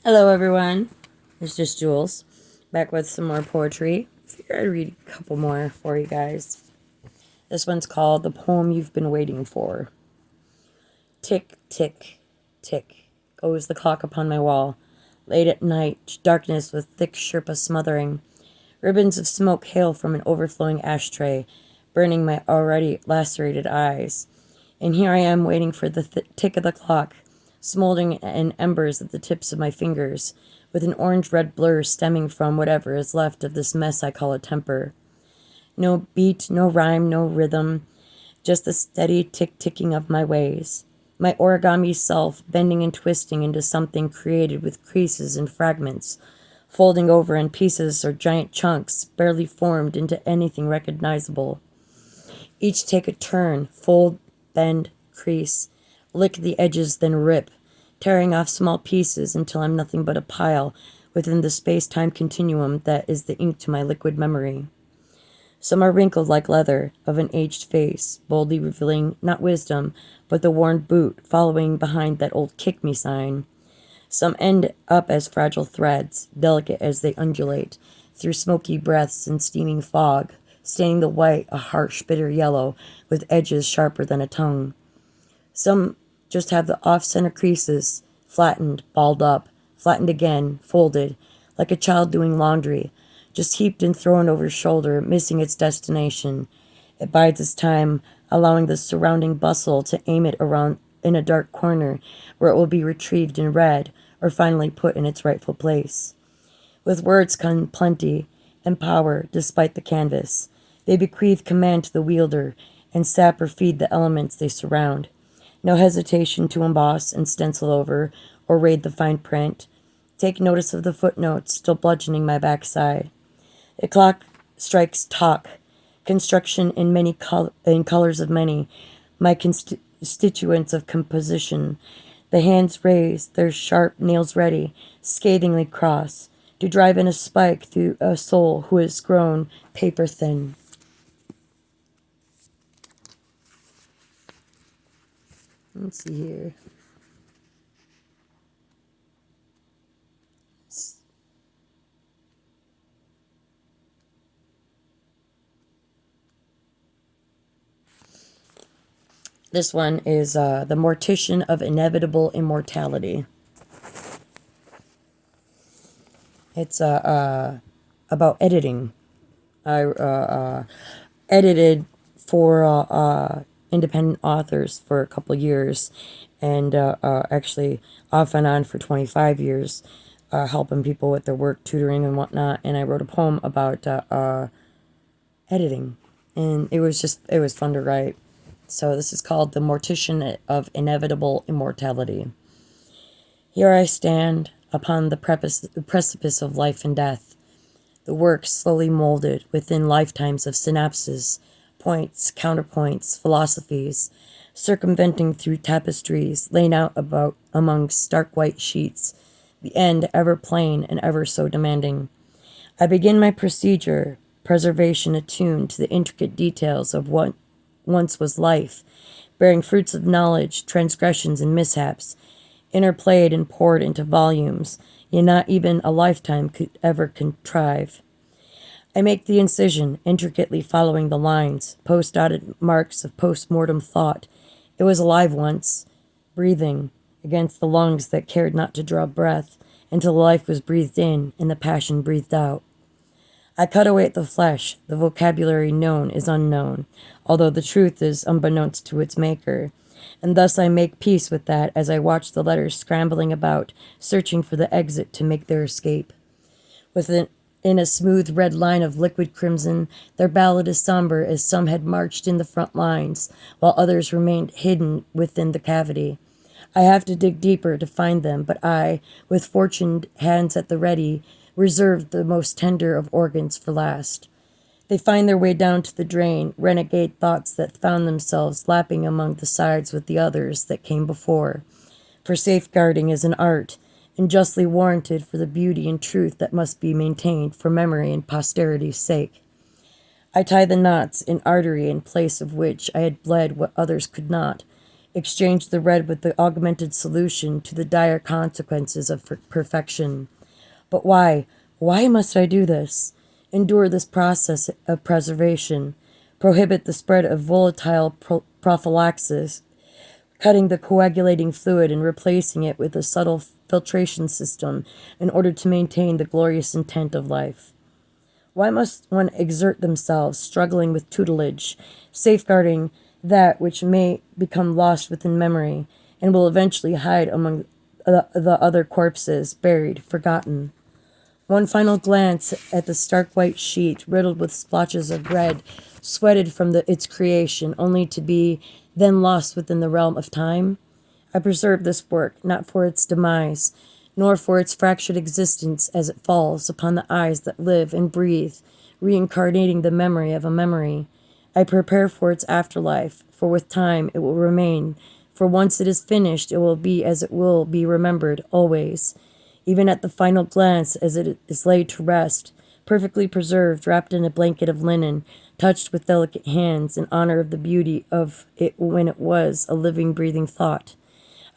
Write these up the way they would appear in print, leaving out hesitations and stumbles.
Hello, everyone. It's just Jules, back with some more poetry. Figured I'd read a couple more for you guys. This one's called The Poem You've Been Waiting For. Tick, tick, tick, goes the clock upon my wall. Late at night, darkness with thick Sherpa smothering. Ribbons of smoke hail from an overflowing ashtray, burning my already lacerated eyes. And here I am waiting for the tick of the clock, smoldering in embers at the tips of my fingers, with an orange-red blur stemming from whatever is left of this mess I call a temper. No beat, no rhyme, no rhythm, just the steady tick-ticking of my ways. My origami self bending and twisting into something created with creases and fragments, folding over in pieces or giant chunks barely formed into anything recognizable. Each take a turn, fold, bend, crease, lick the edges, then rip, tearing off small pieces until I'm nothing but a pile within the space-time continuum that is the ink to my liquid memory. Some are wrinkled like leather of an aged face, boldly revealing not wisdom, but the worn boot following behind that old kick me sign. Some end up as fragile threads, delicate as they undulate, through smoky breaths and steaming fog, staining the white a harsh, bitter yellow, with edges sharper than a tongue. Some just have the off-center creases, flattened, balled up, flattened again, folded, like a child doing laundry, just heaped and thrown over his shoulder, missing its destination. It bides its time, allowing the surrounding bustle to aim it around in a dark corner where it will be retrieved and read, or finally put in its rightful place. With words come plenty and power despite the canvas. They bequeath command to the wielder and sap or feed the elements they surround. No hesitation to emboss and stencil over or raid the fine print. Take notice of the footnotes still bludgeoning my backside. The clock strikes talk, construction in in colors of many, my constituents of composition. The hands raise, their sharp nails ready, scathingly cross, to drive in a spike through a soul who has grown paper thin. Let's see here. This one is The Mortician of Inevitable Immortality. It's about editing. I edited for independent authors for a couple years, and actually off and on for 25 years, helping people with their work, tutoring and whatnot. And I wrote a poem about editing, and it was fun to write. So this is called The Mortician of Inevitable Immortality. Here I stand upon the precipice of life and death, the work slowly molded within lifetimes of synapses, points, counterpoints, philosophies, circumventing through tapestries, laid out about among stark white sheets, the end ever plain and ever so demanding. I begin my procedure, preservation attuned to the intricate details of what once was life, bearing fruits of knowledge, transgressions, and mishaps, interplayed and poured into volumes, yet not even a lifetime could ever contrive. I make the incision, intricately following the lines, post-dotted marks of post-mortem thought. It was alive once, breathing, against the lungs that cared not to draw breath, until the life was breathed in and the passion breathed out. I cut away at the flesh. The vocabulary known is unknown, although the truth is unbeknownst to its maker. And thus I make peace with that as I watch the letters scrambling about, searching for the exit to make their escape. In a smooth red line of liquid crimson, their ballad is somber as some had marched in the front lines, while others remained hidden within the cavity. I have to dig deeper to find them, but I, with fortuned hands at the ready, reserved the most tender of organs for last. They find their way down to the drain, renegade thoughts that found themselves lapping among the sides with the others that came before. For safeguarding is an art, and justly warranted for the beauty and truth that must be maintained for memory and posterity's sake. I tie the knots in artery in place of which I had bled what others could not. exchange the red with the augmented solution to the dire consequences of perfection. But why? Why must I do this? Endure this process of preservation, prohibit the spread of volatile prophylaxis, cutting the coagulating fluid and replacing it with a subtle filtration system in order to maintain the glorious intent of life. Why must one exert themselves, struggling with tutelage, safeguarding that which may become lost within memory and will eventually hide among the other corpses, buried, forgotten? One final glance at the stark white sheet, riddled with splotches of red, sweated from its creation, only to be then lost within the realm of time. I preserve this work, not for its demise, nor for its fractured existence as it falls upon the eyes that live and breathe, reincarnating the memory of a memory. I prepare for its afterlife, for with time it will remain, for once it is finished, it will be as it will be remembered, always. Even at the final glance as it is laid to rest, perfectly preserved, wrapped in a blanket of linen, touched with delicate hands in honor of the beauty of it when it was a living, breathing thought.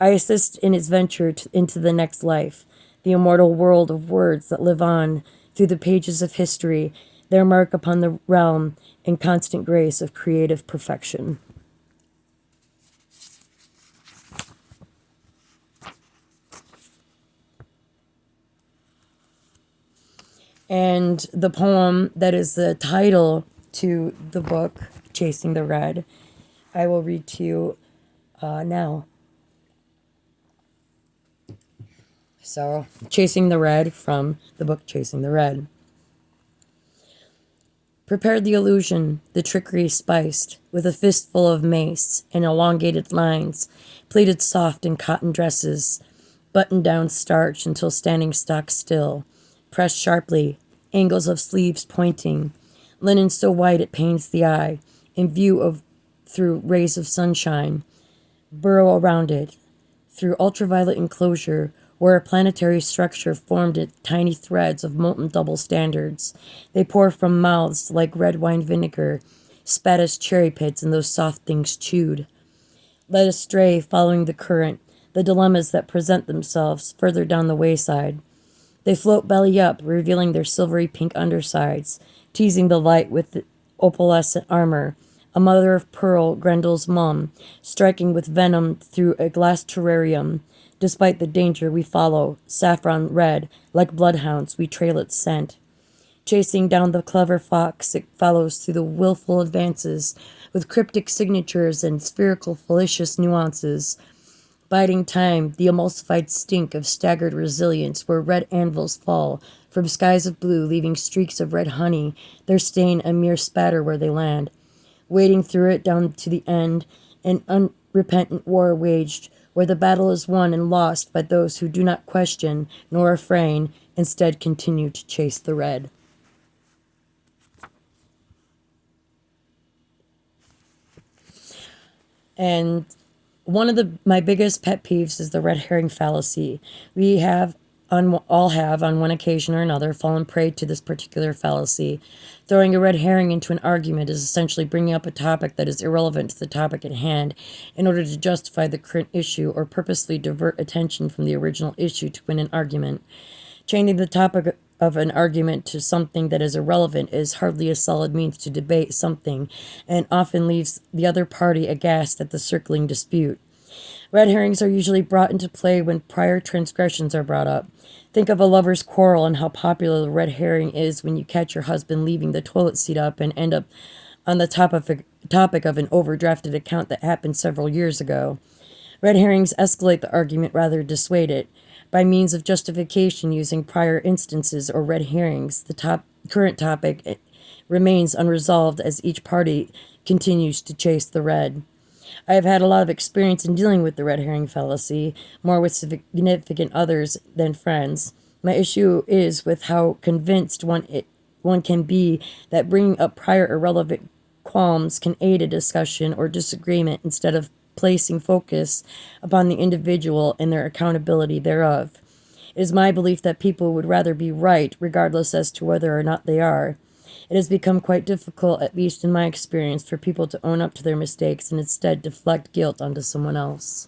I assist in its venture into the next life, the immortal world of words that live on through the pages of history, their mark upon the realm and constant grace of creative perfection. And the poem that is the title to the book, Chasing the Red, I will read to you now. So, Chasing the Red from the book Chasing the Red. Prepared the illusion, the trickery spiced, with a fistful of mace and elongated lines, pleated soft in cotton dresses, buttoned down starch until standing stock still, pressed sharply, angles of sleeves pointing, linen so white it pains the eye, in view of through rays of sunshine, burrow around it, through ultraviolet enclosure, where a planetary structure formed it tiny threads of molten double standards. They pour from mouths like red wine vinegar, spat as cherry pits in those soft things chewed. Led astray, following the current, the dilemmas that present themselves further down the wayside. They float belly up, revealing their silvery pink undersides, teasing the light with the opalescent armor, a mother of pearl, Grendel's mum, striking with venom through a glass terrarium. Despite the danger we follow, saffron red, like bloodhounds, we trail its scent. Chasing down the clever fox, it follows through the willful advances, with cryptic signatures and spherical fallacious nuances. Biding time, the emulsified stink of staggered resilience, where red anvils fall from skies of blue, leaving streaks of red honey, their stain a mere spatter where they land. Wading through it down to the end, an unrepentant war waged, where the battle is won and lost by those who do not question nor refrain, instead continue to chase the red. And one of my biggest pet peeves is the red herring fallacy. We all have, on one occasion or another, fallen prey to this particular fallacy. Throwing a red herring into an argument is essentially bringing up a topic that is irrelevant to the topic at hand in order to justify the current issue or purposely divert attention from the original issue to win an argument. Changing the topic of an argument to something that is irrelevant is hardly a solid means to debate something, and often leaves the other party aghast at the circling dispute. Red herrings are usually brought into play when prior transgressions are brought up. Think of a lover's quarrel and how popular the red herring is when you catch your husband leaving the toilet seat up and end up on the topic of an overdrafted account that happened several years ago. Red herrings escalate the argument rather than dissuade it. By means of justification using prior instances or red herrings, the current topic remains unresolved as each party continues to chase the red. I have had a lot of experience in dealing with the red herring fallacy, more with significant others than friends. My issue is with how convinced one can be that bringing up prior irrelevant qualms can aid a discussion or disagreement instead of placing focus upon the individual and their accountability thereof. It is my belief that people would rather be right, regardless as to whether or not they are. It has become quite difficult, at least in my experience, for people to own up to their mistakes and instead deflect guilt onto someone else.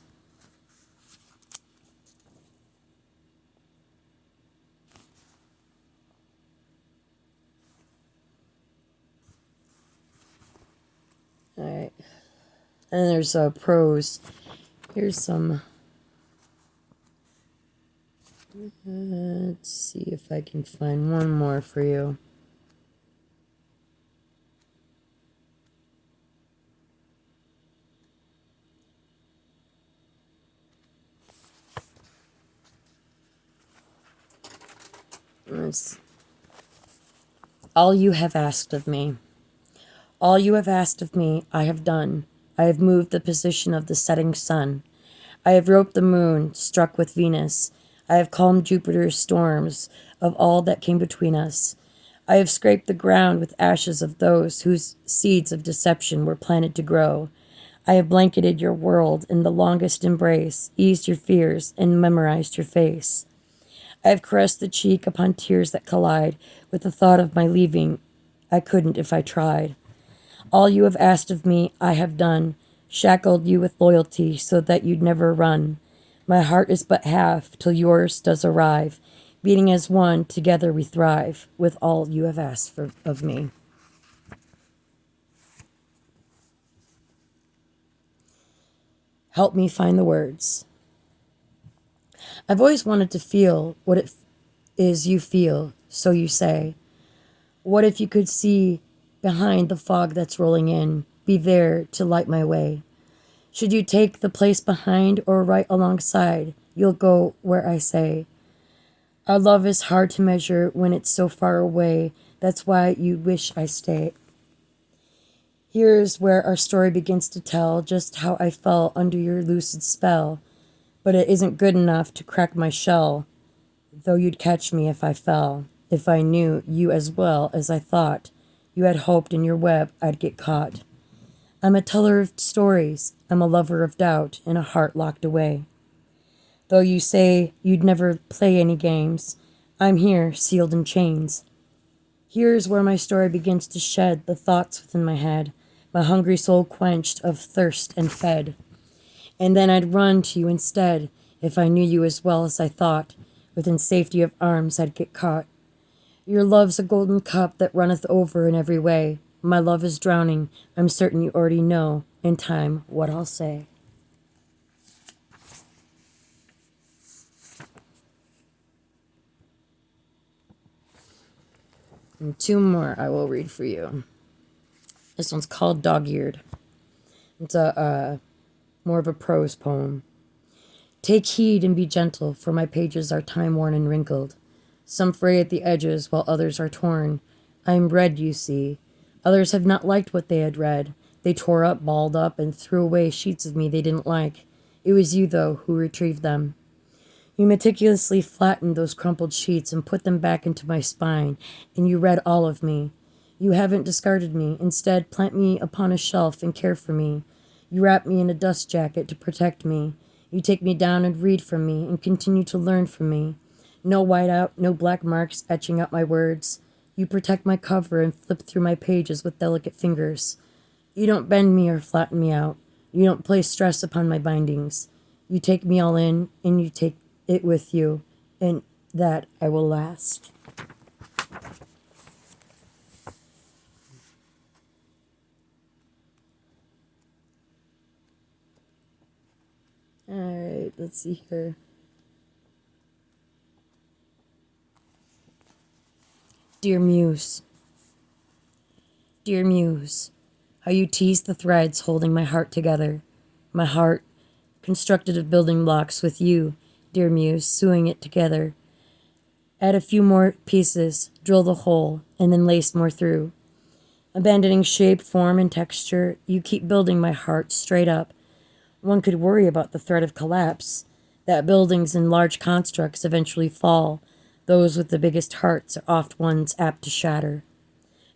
Alright. And there's prose. Here's some. Let's see if I can find one more for you. All you have asked of me. All you have asked of me, I have done. I have moved the position of the setting sun. I have roped the moon, struck with Venus. I have calmed Jupiter's storms of all that came between us. I have scraped the ground with ashes of those whose seeds of deception were planted to grow. I have blanketed your world in the longest embrace, eased your fears, and memorized your face. I have caressed the cheek upon tears that collide with the thought of my leaving. I couldn't if I tried. All you have asked of me, I have done, shackled you with loyalty so that you'd never run. My heart is but half till yours does arrive. Beating as one, together we thrive, with all you have asked of me. Help me find the words. I've always wanted to feel what it is you feel, so you say. What if you could see behind the fog that's rolling in, be there to light my way? Should you take the place behind or right alongside, you'll go where I say. Our love is hard to measure when it's so far away, that's why you wish I stay. Here's where our story begins to tell just how I fell under your lucid spell, but it isn't good enough to crack my shell, though you'd catch me if I fell, if I knew you as well as I thought. You had hoped in your web I'd get caught. I'm a teller of stories, I'm a lover of doubt, and a heart locked away. Though you say you'd never play any games, I'm here, sealed in chains. Here's where my story begins to shed the thoughts within my head, my hungry soul quenched of thirst and fed. And then I'd run to you instead, if I knew you as well as I thought. Within safety of arms I'd get caught. Your love's a golden cup that runneth over in every way. My love is drowning, I'm certain you already know, in time, what I'll say. And two more I will read for you. This one's called Dog-Eared. It's more of a prose poem. Take heed and be gentle, for my pages are time-worn and wrinkled. Some fray at the edges, while others are torn. I am red, you see. Others have not liked what they had read. They tore up, balled up, and threw away sheets of me they didn't like. It was you, though, who retrieved them. You meticulously flattened those crumpled sheets and put them back into my spine, and you read all of me. You haven't discarded me. Instead, plant me upon a shelf and care for me. You wrap me in a dust jacket to protect me. You take me down and read from me and continue to learn from me. No whiteout, no black marks etching out my words. You protect my cover and flip through my pages with delicate fingers. You don't bend me or flatten me out. You don't place stress upon my bindings. You take me all in, and you take it with you, and that I will last. Alright, let's see here. Dear Muse. Dear Muse, how you tease the threads holding my heart together. My heart, constructed of building blocks with you, dear Muse, sewing it together. Add a few more pieces, drill the hole, and then lace more through. Abandoning shape, form, and texture, you keep building my heart straight up. One could worry about the threat of collapse, that buildings and large constructs eventually fall. Those with the biggest hearts are oft ones apt to shatter.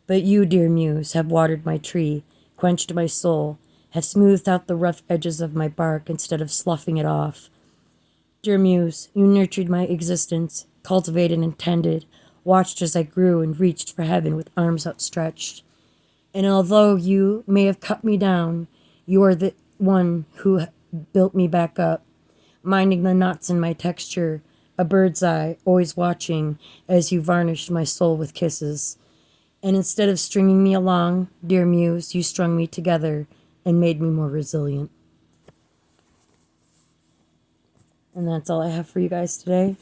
But you, dear Muse, have watered my tree, quenched my soul, have smoothed out the rough edges of my bark instead of sloughing it off. Dear Muse, you nurtured my existence, cultivated and tended, watched as I grew and reached for heaven with arms outstretched. And although you may have cut me down, you are the one who built me back up, minding the knots in my texture, a bird's eye, always watching as you varnished my soul with kisses. And instead of stringing me along, dear Muse, you strung me together and made me more resilient. And that's all I have for you guys today.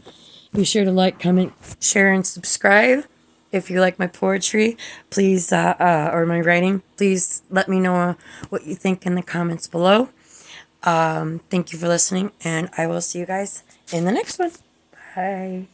Be sure to like, comment, share, and subscribe. If you like my poetry, please, or my writing, please let me know what you think in the comments below. Thank you for listening, and I will see you guys in the next one. Bye.